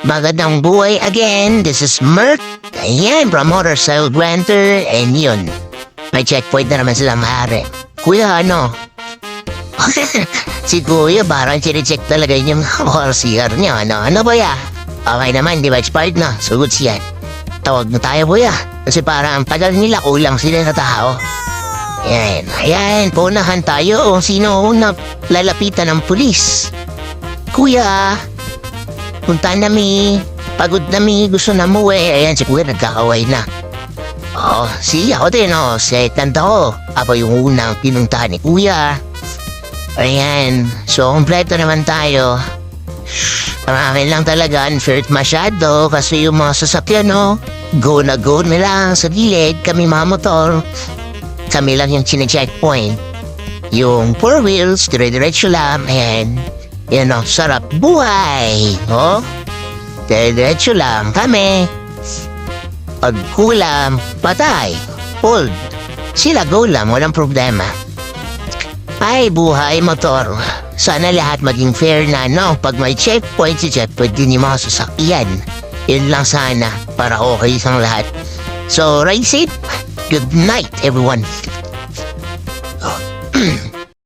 Magandang buhay again. This is Mert. Ayan, from Motorcycle Granter. And yun, may checkpoint na naman sila maaari. Kuya, ano? Si Kuya, parang chinecheck talaga yung ORCR niya. Ano ba ya? Okay naman, di ba expired na? Sugod siya. Tawag na tayo, Kuya. Kasi parang tagal nila, kulang sila na tao. Ayan, punahan tayo kung sino na lalapitan ng pulis. Kuya, punta na mi. Pagod na mi, gusto na mo eh. Ayan, si Kuya nagkakaway na. Oh, ako din oh. Si tanda ko. Ako yung unang pinuntahan ni Kuya. Ayan, so kompleto naman tayo. Ang akin lang talaga, unfair masyado kasi yung mga sasakyan no, go na lang sa gilid. Kami mga motor, kami lang yung chine-checkpoint. Yung 4 wheels, dire-diretso lang. Ayan, yan o, sarap buhay. Oh, dire-diretso lang kami. Pag kulang, patay. Hold. Sila go lang, walang problema. Ay, buhay motor. Sana lahat maging fair na, no? Pag may checkpoint, si checkpoint din yung mga sasakyan. Yun lang sana, para okay sa lahat. So, ride safe. Good night, everyone.